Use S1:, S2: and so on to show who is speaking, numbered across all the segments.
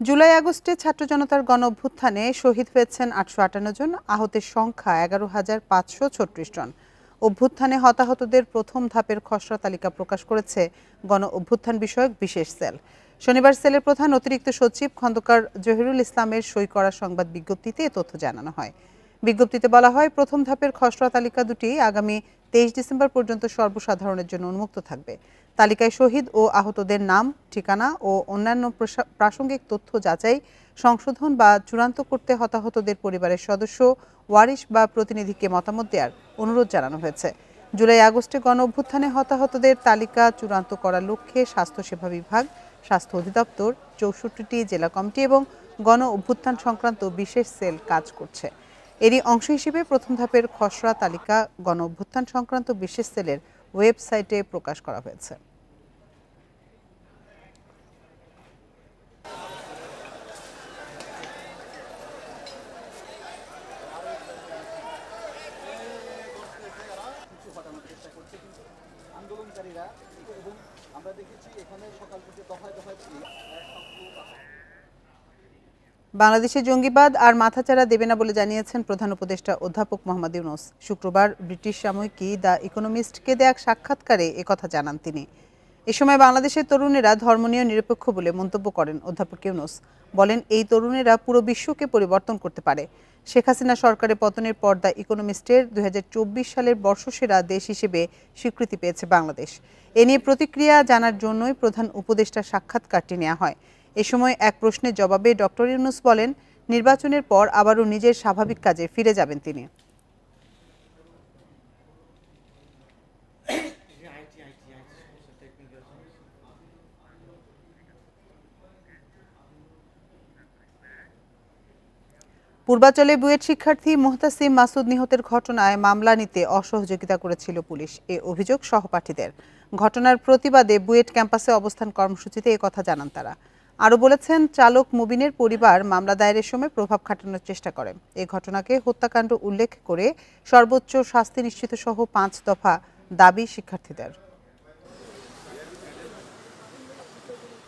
S1: জুলাই আগস্টে ছাত্র জনতার গণ অভ্যুত্থানে শহীদ হয়েছেন ৮৫৮ জন, আহতের সংখ্যা ১১,৫৩৬ জন। অভ্যুত্থানে হতাহতদের প্রথম ধাপের খসড়া তালিকা প্রকাশ করেছে গণ অভ্যুত্থান বিষয়ক বিশেষ সেল। শনিবার সেলের প্রধান অতিরিক্ত সচিব খন্দকার জহিরুল ইসলামের সই করা সংবাদ বিজ্ঞপ্তিতে এ তথ্য জানানো হয়। বিজ্ঞপ্তিতে বলা হয়, প্রথম ধাপের খসড়া তালিকা দুটি আগামী ২৩ ডিসেম্বর পর্যন্ত সর্বসাধারণের জন্য উন্মুক্ত থাকবে। তালিকায় শহীদ ও আহতদের নাম, ঠিকানা ও অন্যান্য প্রাসঙ্গিক তথ্য যাচাই, সংশোধন বা চূড়ান্ত করতে হতাহতদের পরিবারের সদস্য, ওয়ারিশ বা প্রতিনিধিকে মতামত দেওয়ার অনুরোধ জানানো হয়েছে। জুলাই আগস্টে গণ অভ্যুত্থানে হতাহতদের তালিকা চূড়ান্ত করার লক্ষ্যে স্বাস্থ্যসেবা বিভাগ, স্বাস্থ্য অধিদপ্তর, ৬৪টি জেলা কমিটি এবং গণ অভ্যুত্থান সংক্রান্ত বিশেষ সেল কাজ করছে। এরই অংশ হিসেবে প্রথম ধাপের খসড়া তালিকা গণ অভ্যুত্থান সংক্রান্ত বিশেষ সেলের ওয়েবসাইটে প্রকাশ করা হয়েছে। বাংলাদেশে জঙ্গিবাদ আর মাথাচাড়া দেবে না বলে জানিয়েছেন প্রধান উপদেষ্টা অধ্যাপক মোহাম্মদ ইউনূস। শুক্রবার ব্রিটিশ সাময়িকী দ্য ইকোনমিস্টকে দেয়া এক সাক্ষাৎকারে একথা জানান তিনি। এ সময় বাংলাদেশের তরুণেরা ধর্মনীয় নিরপেক্ষ বলে মন্তব্য করেন অধ্যাপক ইউনূস। বলেন, এই তরুণেরা পুরো বিশ্বকে পরিবর্তন করতে পারে। শেখ হাসিনা সরকারের পতনের পর দ্য ইকোনমিস্টের ২০২৪ সালের বর্ষসেরা দেশ হিসেবে স্বীকৃতি পেয়েছে বাংলাদেশ। এ নিয়ে প্রতিক্রিয়া জানার জন্যই প্রধান উপদেষ্টার সাক্ষাৎকারটি নেওয়া হয়। এ সময় এক প্রশ্নের জবাবে ডক্টর ইউনূস বলেন, নির্বাচনের পর আবারও নিজের স্বাভাবিক কাজে ফিরে যাবেন তিনি। পূর্বাচলে বুয়েট শিক্ষার্থী মুহতাসিম মাসুদ নিহতের ঘটনায় মামলা নিতে অসহযোগিতা করেছিল পুলিশ, এ অভিযোগ সহপাঠীদের। ঘটনার প্রতিবাদে বুয়েট ক্যাম্পাসে অবস্থান কর্মসূচিতে একথা জানান তারা। আরও বলেছেন, চালক মুবিনের পরিবার মামলা দায়েরের সময় প্রভাব খাটানোর চেষ্টা করে। এ ঘটনাকে হত্যাকাণ্ড উল্লেখ করে সর্বোচ্চ শাস্তি নিশ্চিত সহ ৫ দফা দাবি শিক্ষার্থীদের।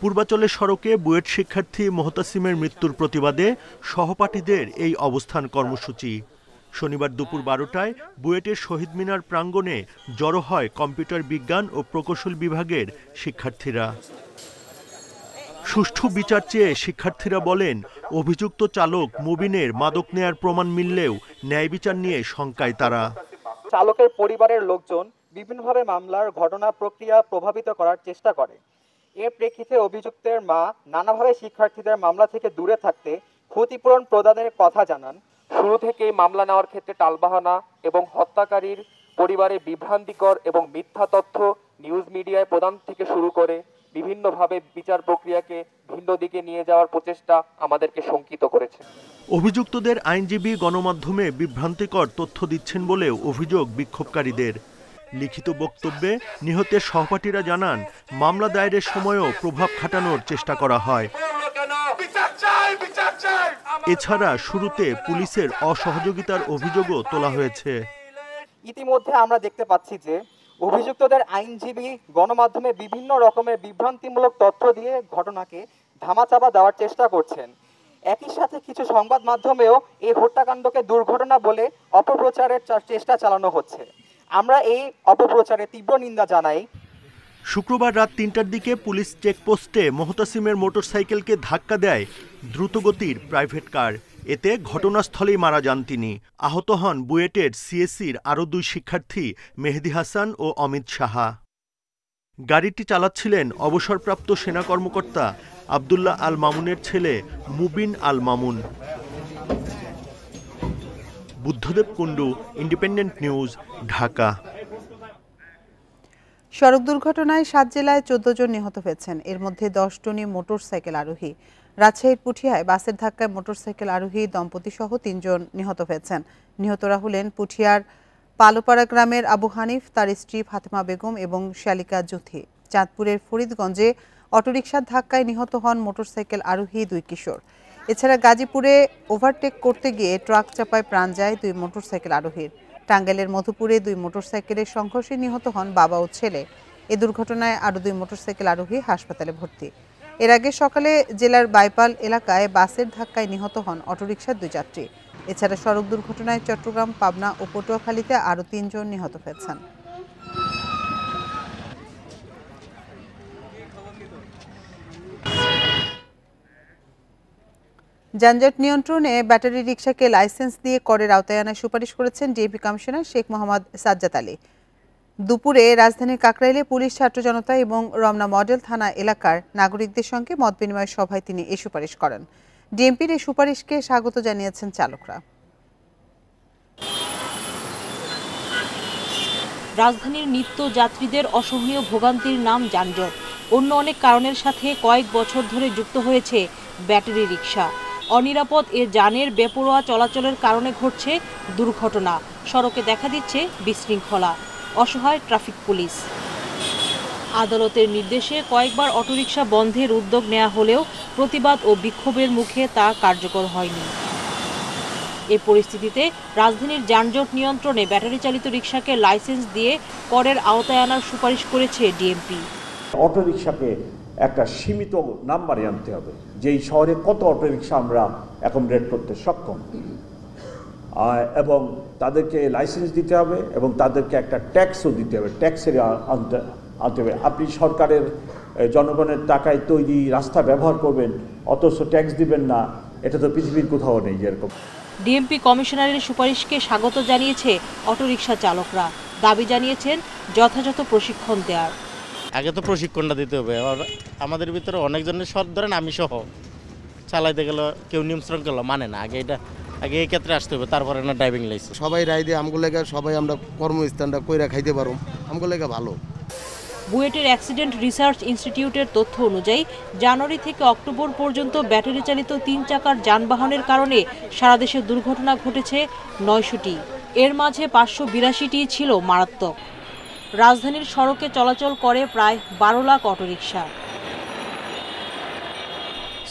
S2: পূর্বাচলের সড়কে বুয়েট শিক্ষার্থী মুহতাসিমের মৃত্যুর প্রতিবাদে সহপাঠীদের এই অবস্থান কর্মসূচি। শনিবার দুপুর ১২টায় বুয়েটের শহীদ মিনার প্রাঙ্গণে জড়ো হয় কম্পিউটার বিজ্ঞান ও প্রকৌশল বিভাগের শিক্ষার্থীরা। সুষ্ঠু বিচার চেয়ে শিক্ষার্থীরা বলেন, অভিযুক্ত চালক মুবিনের মাদক নেয়ার প্রমাণ মিললেও ন্যায় বিচার নিয়ে শঙ্কায় তারা।
S3: চালকের পরিবারের লোকজন বিভিন্নভাবে মামলার ঘটনা প্রক্রিয়া প্রভাবিত করার চেষ্টা করে। এর প্রেক্ষিতে অভিযুক্তের মা নানাভাবে শিক্ষার্থীদের মামলা থেকে দূরে থাকতে ক্ষতিপূরণ প্রদানের কথা জানান। শুরু থেকেই মামলা নেওয়ার ক্ষেত্রে টালবাহানা এবং হত্যাকারীর পরিবারে বিভ্রান্তিকর এবং মিথ্যা তথ্য নিউজ মিডিয়ায় প্রদান থেকে শুরু করে বিভিন্নভাবে বিচার প্রক্রিয়াকে ভিন্ন দিকে নিয়ে যাওয়ার প্রচেষ্টা আমাদেরকে শঙ্কিত করেছে।
S2: অভিযুক্তদের আইনজীবী গণমাধ্যমে বিভ্রান্তিকর তথ্য দিচ্ছেন বলেও অভিযোগ বিক্ষোভকারীদের। লিখিত বক্তব্যে নিহতের সহপাঠীরা জানান, মামলা দায়েরের সময়ও প্রভাব খাটানোর চেষ্টা করা হয়। এছাড়া শুরুতে পুলিশের অসহযোগিতার অভিযোগও তোলা হয়েছে।
S3: ইতিমধ্যে আমরা দেখতে পাচ্ছি যে অভিযুক্তদের আইনজীবী গণমাধ্যমে বিভিন্ন রকমের বিভ্রান্তিমূলক তথ্য দিয়ে ঘটনাকে ধামাচাপা দেওয়ার চেষ্টা করছেন। একই সাথে কিছু সংবাদ মাধ্যমেও এই হত্যাকাণ্ডকে দুর্ঘটনা বলে অপপ্রচারের চেষ্টা চালানো হচ্ছে। আমরা এই অপপ্রচারের তীব্র নিন্দা জানাই।
S2: শুক্রবার রাত ৩টার দিকে পুলিশ চেকপোস্টে মুহতাসিমের মোটরসাইকেলকে ধাক্কা দেয় দ্রুতগতির প্রাইভেট কার। এতে ঘটনাস্থলেই মারা যান তিনি। আহত হন বুয়েটের সিএসসির আরও ২ শিক্ষার্থী মেহেদি হাসান ও অমিত সাহা। গাড়িটি চালাচ্ছিলেন অবসরপ্রাপ্ত সেনা কর্মকর্তা আবদুল্লাহ আল মামুনের ছেলে মুবিন আল মামুন। Buddhadeb Kundu, independent news, Dhaka.
S1: সড়ক দুর্ঘটনায় ৭ জেলায় ১৪ জন নিহত হয়েছেন, এর মধ্যে ১০ জনই মোটরসাইকেল আরোহী। রাজশাহীর পুঠিয়ায় বাসের ধাক্কায় মোটরসাইকেল আরোহী দম্পতি সহ ৩ জন নিহত হয়েছেন। নিহতরা হলেন পুঠিয়ার পালোপাড়া গ্রামের আবু হানিফ, তার স্ত্রী ফাতেমা বেগম এবং শালিকা জুথি। চাঁদপুরের ফরিদগঞ্জে অটোরিকশার ধাক্কায় নিহত হন মোটরসাইকেল আরোহী ২ কিশোর। এছাড়া গাজীপুরে ওভারটেক করতে গিয়ে ট্রাক চাপায় প্রাণ যায় ২ মোটরসাইকেল আরোহীর। টাঙ্গাইলের মধুপুরে ২ মোটরসাইকেলের সংঘর্ষে নিহত হন বাবা ও ছেলে। এ দুর্ঘটনায় আরও ২ মোটরসাইকেল আরোহী হাসপাতালে ভর্তি। এর আগে সকালে জেলার বাইপাল এলাকায় বাসের ধাক্কায় নিহত হন অটোরিকশার 2 যাত্রী। এছাড়া সড়ক দুর্ঘটনায় চট্টগ্রাম, পাবনা ও পটুয়াখালীতে আরও 3 জন নিহত হয়েছেন। যানজট নিয়ন্ত্রণে ব্যাটারি রিকশাকে লাইসেন্স দিয়ে করের আওতায় আনার সুপারিশ করেছেন ডিএমপি কমিশনার শেখ মোহাম্মদ সাজ্জাদ আলী। দুপুরে রাজধানীর কাকরাইলে পুলিশ, ছাত্র জনতা এবং রমনা মডেল থানা এলাকার নাগরিকদের সঙ্গে মত বিনিময় সভায় তিনি এই সুপারিশ করেন। ডিএমপির এই সুপারিশকে স্বাগত জানিয়েছেন চালকরা।
S4: রাজধানীর নিত্য যাত্রীদের অসহনীয় ভোগান্তির নাম যানজট। অন্য অনেক কারণের সাথে কয়েক বছর ধরে যুক্ত হয়েছে ব্যাটারি রিকশা। অনিরাপদ এ যানের বেপরোয়া চলাচলের কারণে ঘটছে দুর্ঘটনা, সড়কে দেখা দিচ্ছে বিশৃঙ্খলা, অসহায় ট্রাফিক পুলিশ। আদালতের নির্দেশে কয়েকবার অটোরিকশা বন্ধের উদ্যোগ নেওয়া হলেও প্রতিবাদ ও বিক্ষোভের মুখে তা কার্যকর হয়নি। এই পরিস্থিতিতে রাজধানীর যানজট নিয়ন্ত্রণে ব্যাটারি চালিত রিকশাকে লাইসেন্স দিয়ে করের আওতায় আনার সুপারিশ করেছে ডিএমপি।
S5: অটোরিকশাকে একটা সীমিত নাম্বারে আনতে হবে, যেই শহরে কত অটোরিকশা আমরা অ্যাকোমোডেট করতে সক্ষম, এবং তাদেরকে লাইসেন্স দিতে হবে এবং তাদেরকে একটা ট্যাক্সও দিতে হবে, ট্যাক্সের আনতে হবে। আপনি সরকারের জনগণের টাকায় তৈরি রাস্তা ব্যবহার করবেন অথচ ট্যাক্স দিবেন না, এটা তো পৃথিবীর কোথাও নেই যেরকম।
S4: ডিএমপি কমিশনারের সুপারিশকে স্বাগত জানিয়েছে অটোরিকশা চালকরা। দাবি জানিয়েছেন যথাযথ প্রশিক্ষণ দেওয়ার।
S6: আগে তো প্রশিক্ষণটা দিতে হবে। আমাদের ভিতরে অনেকজনের সব ধরেন আমি সহ চালাইতে গেলে কেউ নিয়ম শৃঙ্খলা মানে না, আগে এই ক্ষেত্রে আসতে হবে, তারপরে না ড্রাইভিং লাইসেন্স।
S7: সবাই রায় দিয়ে আমগুলো লেগে সবাই আমরা কর্মস্থানটা কইরা খাইতে পারো, আমগুলো লেগে ভালো।
S4: বুয়েটের অ্যাক্সিডেন্ট রিসার্চ ইনস্টিটিউটের তথ্য অনুযায়ী জানুয়ারি থেকে অক্টোবর পর্যন্ত ব্যাটারি চালিত 3 চাকার যানবাহনের কারণে সারা দেশে দুর্ঘটনা ঘটেছে 900টি। এর মাঝে 582টি ছিল মারাত্মক। রাজধানীর সড়কে চলাচল করে প্রায় 12 লাখ অটোরিকশা।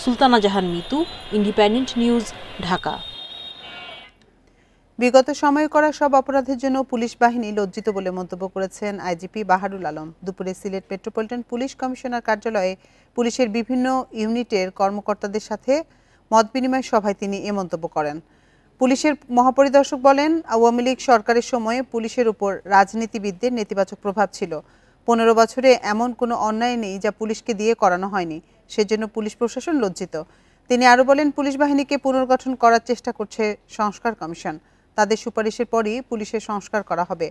S4: সুলতানা জাহান মিতু, ইন্ডিপেন্ডেন্ট নিউজ, ঢাকা।
S1: বিগত সময়ে করা সব অপরাধের জন্য পুলিশ বাহিনী লজ্জিত বলে মন্তব্য করেছেন আইজিপি বাহারুল আলম। দুপুরে সিলেট মেট্রোপলিটন পুলিশ কমিশনার কার্যালয়ে পুলিশের বিভিন্ন ইউনিটের কর্মকর্তাদের সাথে মত বিনিময় সভায় তিনি এ মন্তব্য করেন। পুলিশের মহাপরিদর্শক বলেন, আওয়ামী লীগ সরকারের সময়ে পুলিশের উপর রাজনীতিবিদদের নেতিবাচক প্রভাব ছিল। 15 বছরে এমন কোনো অন্যায় নেই যা পুলিশকে দিয়ে করানো হয়নি, সেজন্য পুলিশ প্রশাসন লজ্জিত। তিনি আরও বলেন, পুলিশ বাহিনীকে পুনর্গঠন করার চেষ্টা করছে সংস্কার কমিশন। তাদের সুপারিশের পরই পুলিশের সংস্কার করা হবে।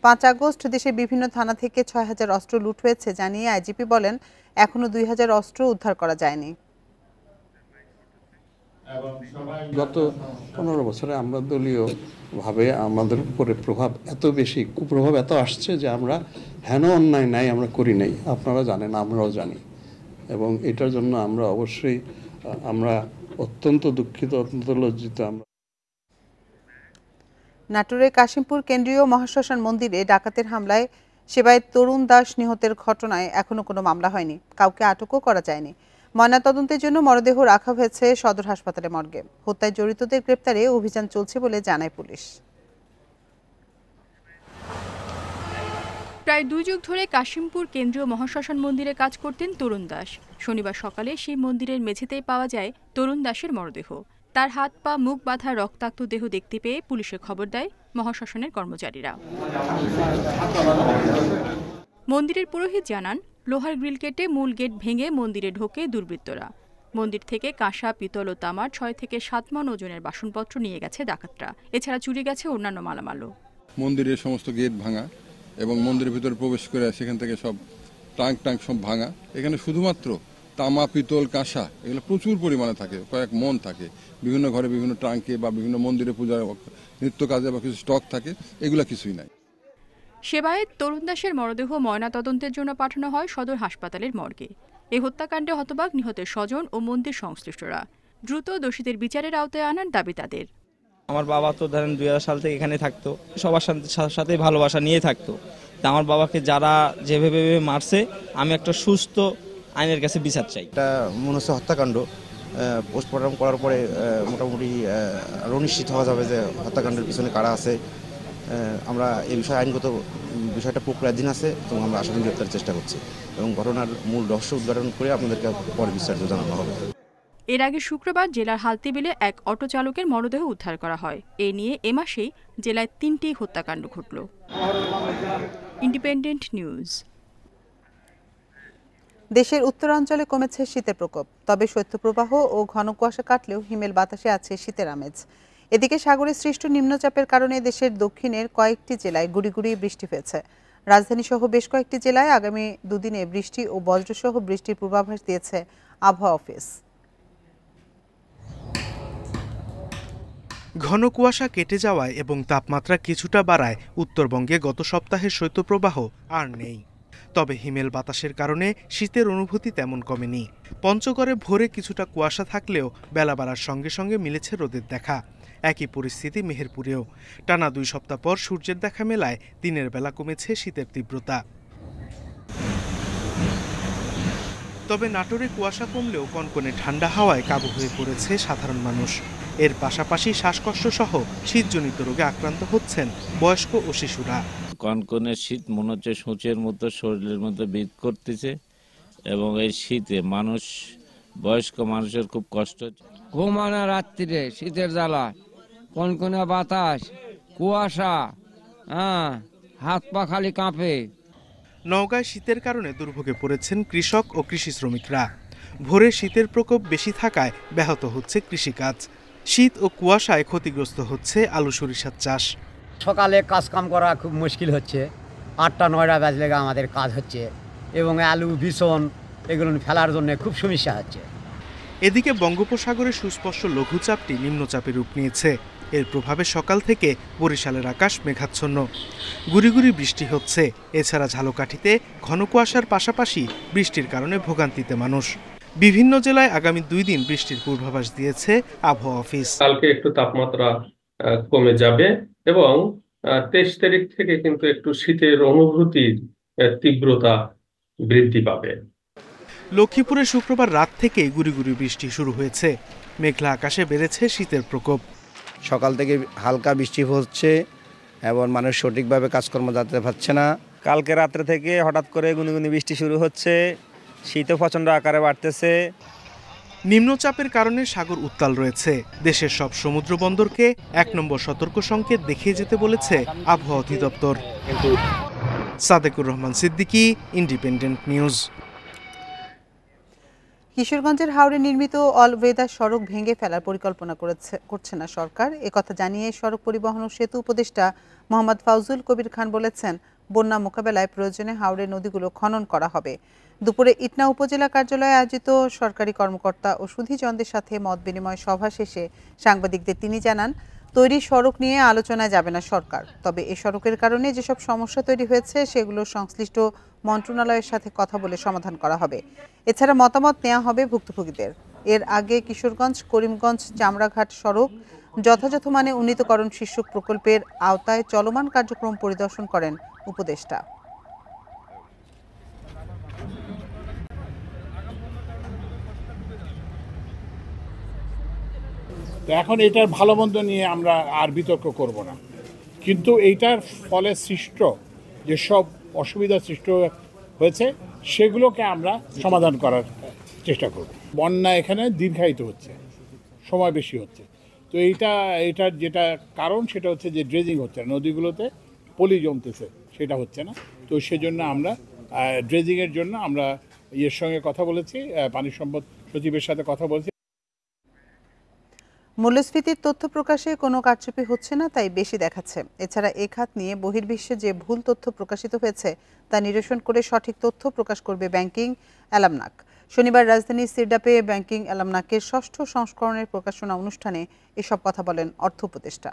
S1: 5 আগস্ট দেশের বিভিন্ন থানা থেকে 6000 অস্ত্র লুট হয়েছে জানিয়ে আইজিপি বলেন, এখনও 2000 অস্ত্র উদ্ধার করা যায়নি।
S8: গত 15 বছরে আমরা দলীয়ভাবে আমাদের উপরে প্রভাব এত বেশি, কুপ্রভাব এত আসছে যে আমরা হেন অন্যায় নাই আমরা করি নাই, আপনারা জানেন, আমরাও জানি, এবং এটার জন্য আমরা অবশ্যই অত্যন্ত দুঃখিত, অত্যন্ত লজ্জিত।
S1: নাটোরের কাশিমপুর কেন্দ্রীয় মহাশ্মশান মন্দিরে ডাকাতের হামলায় সেবায়েত তরুণ দাস নিহতের ঘটনায় এখনো কোনো মামলা হয়নি, কাউকে আটকও করা যায়নি। ময়নাতদন্তের জন্য মরদেহ রাখা হয়েছে সদর হাসপাতালে মর্গে। হত্যায় জড়িতদের গ্রেপ্তারে অভিযান চলছে বলে জানায় পুলিশ।
S9: প্রায় 2 যুগ ধরে কাশিমপুর কেন্দ্রীয় মহাশ্মশান মন্দিরে কাজ করতেন তরুণ দাস। শনিবার সকালে সেই মন্দিরের মেঝেতেই পাওয়া যায় তরুণ দাসের মরদেহ। তার হাত পা মুখ বাঁধা রক্তাক্ত দেহ দেখতে পেয়ে পুলিশে খবর দেয় মহাশ্মশানের কর্মচারীরা। মন্দিরের পুরোহিত জানান, লোহার গ্রিল কেটে মূল গেট ভেঙে মন্দিরে ঢোকে দুর্বৃত্তরা। মন্দির থেকে কাঁসা, পিতল ও তামার 6 থেকে 7 মণ ওজনের বাসনপত্র নিয়ে গেছে ডাকাতরা। এছাড়া চুরি গেছে অন্যান্য মালামালও।
S10: মন্দিরের সমস্ত গেট ভাঙা এবং মন্দিরের ভিতরে প্রবেশ করে সেখান থেকে সব টাঙ্ক সব ভাঙা। এখানে শুধুমাত্র তামা, পিতল, কাঁসা এগুলো প্রচুর পরিমাণে থাকে, কয়েক মণ থাকে। বিভিন্ন ঘরে বিভিন্ন ট্রাঙ্কে বা বিভিন্ন মন্দিরে পূজার নিত্য কাজে বা কিছু স্টক থাকে, এগুলো কিছুই নাই।
S9: সেবায়েত তরুণ দাসের মরদেহ ময়নাতদন্তের জন্য পাঠানো হয় সদর হাসপাতালের মর্গে। এই হত্যাকাণ্ডে হতবাক নিহতের স্বজন ও মন্দির সংশ্লিষ্টরা। দ্রুত দোষীদের বিচারের আওতায় আনার দাবি তাদের।
S11: আমার বাবা তো ধরেন 2000 সাল থেকে এখানে থাকতো, সবার সাথে ভালোবাসা নিয়ে থাকতো। তা আমার বাবাকে যারা যেভাবে মারছে, আমি একটা সুস্থ আইনের কাছে বিচার চাই।
S12: এটা মনে হচ্ছে হত্যাকাণ্ড। পোস্টমর্টম করার পরে মোটামুটি আরও নিশ্চিত হওয়া যাবে যে হত্যাকাণ্ডের পিছনে কারা আছে। আমরা এই বিষয়ে আইনগত বিষয়টা প্রক্রিয়াধীন আছে এবং আমরা আসামি গ্রেপ্তারের চেষ্টা করছি এবং ঘটনার মূল রহস্য উদ্ঘাটন করে আপনাদেরকে পরে বিস্তারিত জানানো হবে।
S9: এর আগে শুক্রবার জেলার হালতিবিলে এক অটো চালকের মরদেহ উদ্ধার করা হয়। এ নিয়ে এ মাসেই জেলায় 3টি হত্যাকাণ্ড ঘটল। Independent news.
S1: দেশের উত্তরাঞ্চলে কমেছে শীতের প্রকোপ, তবে শৈত্যপ্রবাহ ও ঘন কুয়াশা কাটলেও হিমেল বাতাসে আছে শীতের আমেজ। এদিকে সাগরে সৃষ্ট নিম্নচাপের কারণে দেশের দক্ষিণের কয়েকটি জেলায় গুড়ি গুড়ি বৃষ্টি হয়েছে। রাজধানী সহ বেশ কয়েকটি জেলায় আগামী দুদিনে বৃষ্টি ও বজ্রসহ বৃষ্টির পূর্বাভাস দিয়েছে আবহাওয়া অফিস।
S13: ঘন কুয়াশা কেটে যাওয়ায় এবং তাপমাত্রা কিছুটা বাড়ায় উত্তরবঙ্গে গত সপ্তাহের শৈত্যপ্রবাহ আর নেই। তবে হিমেল বাতাসের কারণে শীতের অনুভূতি তেমন কমেনি। পঞ্চগড়ে ভোরে কিছুটা কুয়াশা থাকলেও বেলা বাড়ার সঙ্গে সঙ্গে মিলেছে রোদের দেখা। একই পরিস্থিতি মেহেরপুরেও। টানা 2 সপ্তাহ পর সূর্যের দেখা মেলায় দিনের বেলা কমেছে শীতের তীব্রতা। তবে নাটোরে কুয়াশা কমলেও কনকনে ঠান্ডা হাওয়ায় কাবু হয়ে পড়েছে সাধারণ মানুষ। এর পাশাপাশি শ্বাসকষ্ট সহ শীতজনিত রোগে আক্রান্ত হচ্ছেন বয়স্ক ও শিশুরা।
S14: কনকনে শীত মনে হচ্ছে সূচের মতো শরীরের মধ্যে বিদ করতেছে এবং এই শীতে বয়স্ক মানুষের খুব কষ্ট।
S15: ঘুমানো রাত্রিরে শীতের জ্বালা, কনকনে বাতাস, কুয়াশা, হাত পা খালি কাঁপে।
S13: নওগাঁয় শীতের কারণে দুর্ভোগে পড়েছেন কৃষক ও কৃষি শ্রমিকরা। ভোরে শীতের প্রকোপ বেশি থাকায় ব্যাহত হচ্ছে কৃষিকাজ। শীত ও কুয়াশায় ক্ষতিগ্রস্ত হচ্ছে আলু সরিষার চাষ।
S16: সকালে কাজ কাম করা খুব মুশকিল হচ্ছে, 8টা-9টা বাজলে আমাদের কাজ হচ্ছে এবং আলু বিছন এগুলো ফেলার জন্য খুব সমস্যা হচ্ছে।
S13: এদিকে বঙ্গোপসাগরে সুস্পষ্ট লঘুচাপটি নিম্নচাপে রূপ নিয়েছে। এর প্রভাবে সকাল থেকে বরিশালের আকাশ মেঘাচ্ছন্ন, গুড়ি গুড়ি বৃষ্টি হচ্ছে। এছাড়া ঝালকাঠিতে ঘন কুয়াশার পাশাপাশি বৃষ্টির কারণে ভোগান্তিতে মানুষ। বিভিন্ন জেলায় আগামী 2 দিন বৃষ্টির পূর্বাভাস দিয়েছে আবহাওয়া অফিস।
S17: কালকে একটু তাপমাত্রা কমে যাবে এবং 23 তারিখ থেকে কিন্তু একটু শীতের অনুভূতির তীব্রতা বৃদ্ধি পাবে।
S13: লক্ষ্মীপুরে শুক্রবার রাত থেকেই গুড়ি গুড়ি বৃষ্টি শুরু হয়েছে। মেঘলা আকাশে বেড়েছে শীতের প্রকোপ।
S18: সকাল থেকে হালকা বৃষ্টি হচ্ছে এবং মানুষ সঠিকভাবে কাজকর্ম যেতে পারছে না।
S19: কালকে রাত্রে থেকে হঠাৎ করে গুনগুনি বৃষ্টি শুরু হচ্ছে, শীতও প্রচণ্ড আকারে বাড়তেছে।
S13: নিম্নচাপের কারণে সাগর উত্তাল রয়েছে। দেশের সব সমুদ্র বন্দরকে 1 নম্বর সতর্ক সংকেত দেখিয়ে যেতে বলেছে আবহাওয়া অধিদপ্তর। Sadequr Rahman Siddiqui, independent news.
S1: কিশোরগঞ্জের হাওড়ে নির্মিত অলওয়েদার সড়ক ভেঙে ফেলার পরিকল্পনা করছে না সরকার। একথা জানিয়ে সড়ক পরিবহন ও সেতু উপদেষ্টা মোহাম্মদ ফাউজুল কবির খান বলেছেন, বন্যা মোকাবেলায় প্রয়োজনে হাওড়ের নদীগুলো খনন করা হবে। দুপুরে ইটনা উপজেলা কার্যালয়ে আয়োজিত সরকারি কর্মকর্তা ও সুধীজনদের সাথে মত বিনিময় সভা শেষে সাংবাদিকদের তিনি জানান, তৈরি সড়ক নিয়ে আলোচনায় যাবে না সরকার। তবে এই সড়কের কারণে যেসব সমস্যা তৈরি হয়েছে সেগুলো সংশ্লিষ্ট মন্ত্রণালয়ের সাথে কথা বলে সমাধান করা হবে। এছাড়া মতামত নেওয়া হবে ভুক্তভোগীদের। এর আগে কিশোরগঞ্জ করিমগঞ্জ চামড়াঘাট সড়ক যথাযথ মানে উন্নীতকরণ শীর্ষক প্রকল্পের আওতায় চলমান কার্যক্রম পরিদর্শন করেন উপদেষ্টা।
S20: এখন এটার ভালো মন্দ নিয়ে আমরা আর বিতর্ক করব না, কিন্তু এইটার ফলে সৃষ্ট যেসব অসুবিধা সৃষ্টি হয়েছে সেগুলোকে আমরা সমাধান করার চেষ্টা করব। বন্যা এখানে দীর্ঘায়িত হচ্ছে, সময় বেশি হচ্ছে, তো এইটার যেটা কারণ সেটা হচ্ছে যে ড্রেজিং হচ্ছে না, নদীগুলোতে পলি জমতেছে, সেটা হচ্ছে না। তো সেজন্য আমরা ড্রেজিংয়ের জন্য আমরা এর সঙ্গে কথা বলেছি, পানি সম্পদ সচিবের সাথে কথা বলেছি।
S1: মূল্যস্ফীতির তথ্য প্রকাশে কোনো কারচুপি হচ্ছে না, তাই বেশি দেখাচ্ছে। এছাড়া এ খাত নিয়ে বহির্বিশ্বে যে ভুল তথ্য প্রকাশিত হয়েছে তা নিরসন করে সঠিক তথ্য প্রকাশ করবে ব্যাংকিং অ্যালামনাক। শনিবার রাজধানীর সিরডাপে ব্যাংকিং অ্যালামনাকের 6ষ্ঠ সংস্করণের প্রকাশনা অনুষ্ঠানে এসব কথা বলেন অর্থ উপদেষ্টা।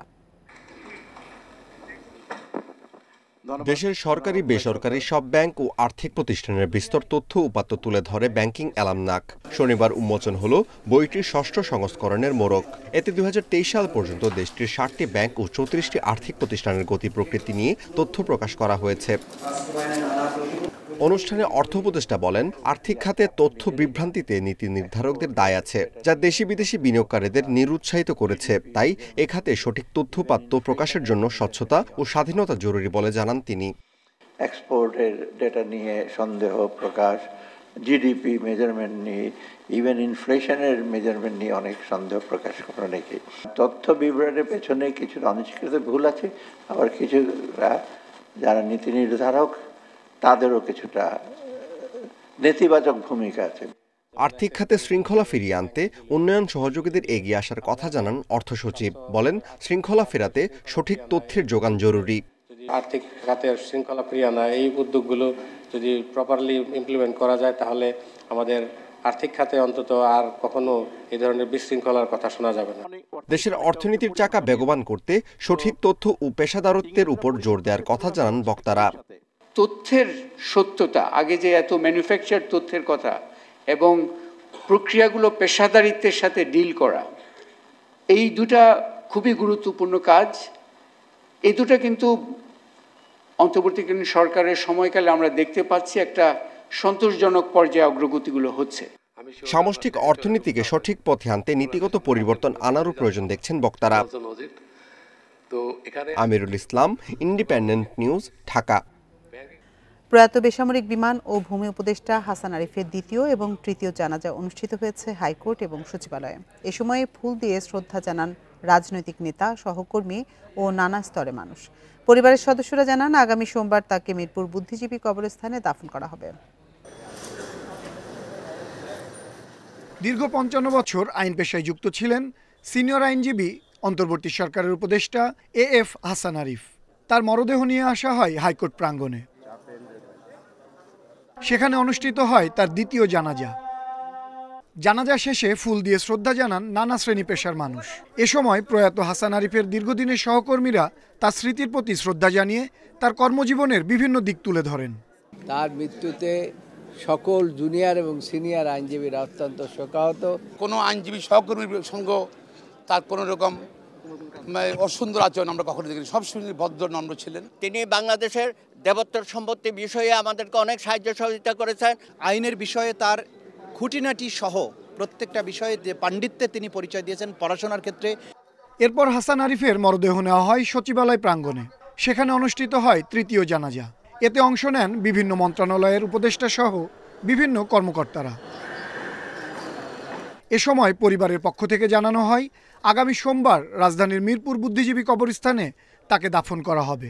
S21: দেশের সরকারি বেসরকারি সব ব্যাংক ও আর্থিক প্রতিষ্ঠানের বিস্তর তথ্য উপাত্ত তুলে ধরে ব্যাংকিং অ্যালামনাক। শনিবার উন্মোচন হল বইটির 6ষ্ঠ সংস্করণের মোড়ক। এতে 2023 সাল পর্যন্ত দেশটির 60টি ব্যাংক ও 34টি আর্থিক প্রতিষ্ঠানের গতি প্রকৃতি নিয়ে তথ্য প্রকাশ করা হয়েছে। অনুষ্ঠানে অর্থ উপদেষ্টা বলেন, আর্থিক খাতে তথ্য বিভ্রান্তিতে নীতি নির্ধারকদের দায় আছে, যা দেশি বিদেশি বিনিয়োগকারীদের নিরুৎসাহিত করেছে। তাই এ খাতে সঠিক তথ্যপাত্য প্রকাশের জন্য স্বচ্ছতা ও স্বাধীনতা জরুরি বলে জানান তিনি।
S3: এক্সপোর্টের ডেটা নিয়ে সন্দেহ প্রকাশ, জিডিপি মেজারমেন্ট নিয়ে, ইভেন ইনফ্লেশনের মেজারমেন্ট নিয়ে অনেক সন্দেহ প্রকাশ করে অনেকে। তথ্য বিবরণের পেছনে কিছু অনিষ্কৃত ভুল আছে, আবার কিছুটা যারা নীতি নির্ধারক তাদেরও কিছুটা নেতিবাচক ভূমিকা আছে।
S21: আর্থিক খাতে শৃঙ্খলা ফিরিয়ে আনতে উন্নয়ন সহযোগীদের এগিয়ে আসার কথা জানান অর্থ সচিব। বলেন, শৃঙ্খলা ফেরাতে সঠিক তথ্যের যোগান জরুরি।
S22: আর্থিক খাতের শৃঙ্খলা ফিরিয়ে আনা, এই উদ্যোগগুলো যদি প্রপারলি ইমপ্লিমেন্ট করা যায় তাহলে আমাদের আর্থিক খাতে অন্তত আর কখনো এই ধরনের বিশৃঙ্খলার কথা শোনা যাবে না।
S21: দেশের অর্থনীতির চাকা বেগবান করতে সঠিক তথ্য ও পেশাদারত্বের উপর জোর দেওয়ার কথা জানান বক্তারা।
S23: তথ্যের সত্যতা, আগে যে এত ম্যানুফ্যাকচার তথ্যের কথা, এবং প্রক্রিয়াগুলো পেশাদারিত্বের সাথে ডিল করা, এই দুটা খুবই গুরুত্বপূর্ণ কাজ। এই দুটা কিন্তু অন্তর্বর্তীকালীন সরকারের সময়কালে আমরা দেখতে পাচ্ছি একটা সন্তোষজনক পর্যায়ে অগ্রগতিগুলো হচ্ছে।
S21: সামষ্টিক অর্থনীতিকে সঠিক পথে আনতে নীতিগত পরিবর্তন আনারও প্রয়োজন দেখছেন বক্তারা। Amirul Islam, independent news, Dhaka.
S1: প্রয়াত বেসামরিক বিমান ও ভূমি উপদেষ্টা হাসান আরিফের দ্বিতীয় এবং তৃতীয় জানাজা অনুষ্ঠিত হয়েছে হাইকোর্ট এবং সচিবালয়ে। এ সময়ে ফুল দিয়ে শ্রদ্ধা জানান রাজনৈতিক নেতা, সহকর্মী ও নানা স্তরের মানুষ। পরিবারের সদস্যরা জানান, আগামী সোমবার তাকে মিরপুর বুদ্ধিজীবী কবরস্থানে দাফন করা হবে।
S24: দীর্ঘ ৫৫ বছর আইন পেশায় যুক্ত ছিলেন সিনিয়র আইনজীবী অন্তর্বর্তী সরকারের উপদেষ্টা এএফ হাসান আরিফ। তার মরদেহ নিয়ে আসা হয় হাইকোর্ট প্রাঙ্গণে। সেখানে অনুষ্ঠিত হয় তার দ্বিতীয় জানাজা। জানাজা শেষে ফুল দিয়ে শ্রদ্ধা জানান নানা শ্রেণী পেশার মানুষ। এ সময় প্রয়াত হাসান আরিফের দীর্ঘদিনের সহকর্মীরা তার স্মৃতির প্রতি শ্রদ্ধা জানিয়ে তার কর্মজীবনের বিভিন্ন দিক তুলে ধরেন।
S25: তার মৃত্যুতে সকল জুনিয়র এবং সিনিয়র আইনজীবীরা অত্যন্ত শোকাহত।
S26: কোনো আইনজীবী সহকর্মীর সঙ্গে তার কোনো রকম অসুন্দর আচরণ আমরা কখনো দেখিনি। সবসময় ভদ্র নম্র ছিলেন।
S27: তিনি বাংলাদেশের দেবোত্তর সম্পত্তি বিষয়ে আমাদেরকে অনেক সাহায্য সহযোগিতা করেছেন।
S28: আইনের বিষয়ে তার খুঁটিনাটি সহ প্রত্যেকটা বিষয়ে যে পাণ্ডিত্যে তিনি পরিচয় দিয়েছেন পড়াশোনার ক্ষেত্রে।
S24: এরপর হাসান আরিফের মরদেহ নেওয়া হয় সচিবালয় প্রাঙ্গণে। সেখানে অনুষ্ঠিত হয় তৃতীয় জানাজা। এতে অংশ নেন বিভিন্ন মন্ত্রণালয়ের উপদেষ্টা সহ বিভিন্ন কর্মকর্তারা। এ সময় পরিবারের পক্ষ থেকে জানানো হয়, আগামী সোমবার রাজধানীর মিরপুর বুদ্ধিজীবী কবরস্থানে তাকে দাফন করা হবে।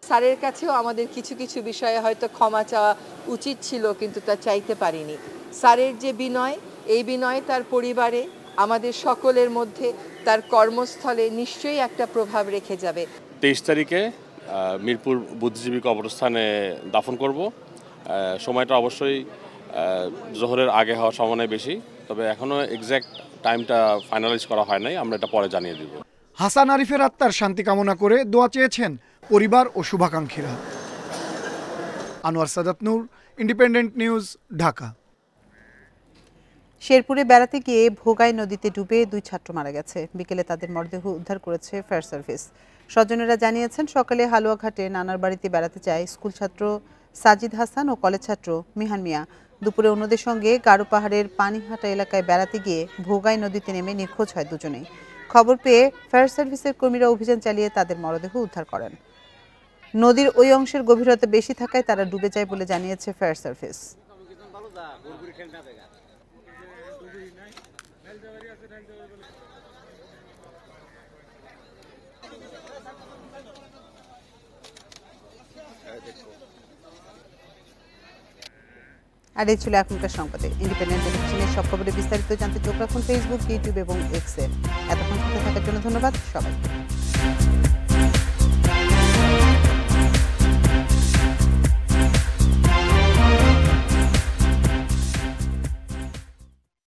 S29: স্যারের কাছেও আমাদের কিছু কিছু বিষয়ে হয়তো ক্ষমা চাওয়া উচিত ছিল, কিন্তু তা চাইতে পারিনি। স্যারের যে বিনয়, এই বিনয় তার পরিবারে, আমাদের সকলের মধ্যে, তার কর্মস্থলে নিশ্চয়ই একটা প্রভাব রেখে যাবে।
S30: 23 তারিখে মিরপুর বুদ্ধিজীবী কবরস্থানে দাফন করব। সময়টা অবশ্যই জোহরের আগে হওয়ার সম্ভাবনা বেশি, তবে এখনও এক্স্যাক্ট টাইমটা ফাইনালাইজ করা হয় নাই। আমরা এটা পরে জানিয়ে দিব।
S24: হাসান আরিফের আত্মার শান্তি কামনা করে দোয়া চেয়েছেন পরিবার ও শুভাকাঙ্ক্ষীরা। আনোয়ার সাদাত নূর, ইন্ডিপেন্ডেন্ট নিউজ, ঢাকা।
S1: শেরপুরে বেড়াতে গিয়ে ভোগাই নদীতে ডুবে 2 ছাত্র মারা গেছে। বিকেলে তাদের মরদেহ উদ্ধার করেছে ফায়ার সার্ভিস। স্বজনেরা জানিয়েছেন, সকালে হালুয়াঘাটে নানার বাড়িতে বেড়াতে যায় স্কুল ছাত্র সাজিদ হাসান ও কলেজ ছাত্র মিহান মিয়া। দুপুরে অন্যদের সঙ্গে গারো পাহাড়ের পানিহাটা এলাকায় বেড়াতে গিয়ে ভোগাই নদীতে নেমে নিখোঁজ হয় দুজনেই। খবর পেয়ে ফায়ার সার্ভিসের কর্মীরা অভিযান চালিয়ে তাদের মরদেহ উদ্ধার করেন। নদীর ওই অংশের গভীরতা বেশি থাকায় তারা ডুবে যায় বলে জানিয়েছে ফায়ার সার্ভিস। আর এই ছিল এখনকার সংবাদে। ইন্ডিপেন্ডেন্ট টেলিভিশনের সব খবরের বিস্তারিত জানতে চোখ রাখুন ফেসবুক, ইউটিউব এবং এক্সে। এতক্ষণ সাথে থাকার জন্য ধন্যবাদ সবাইকে।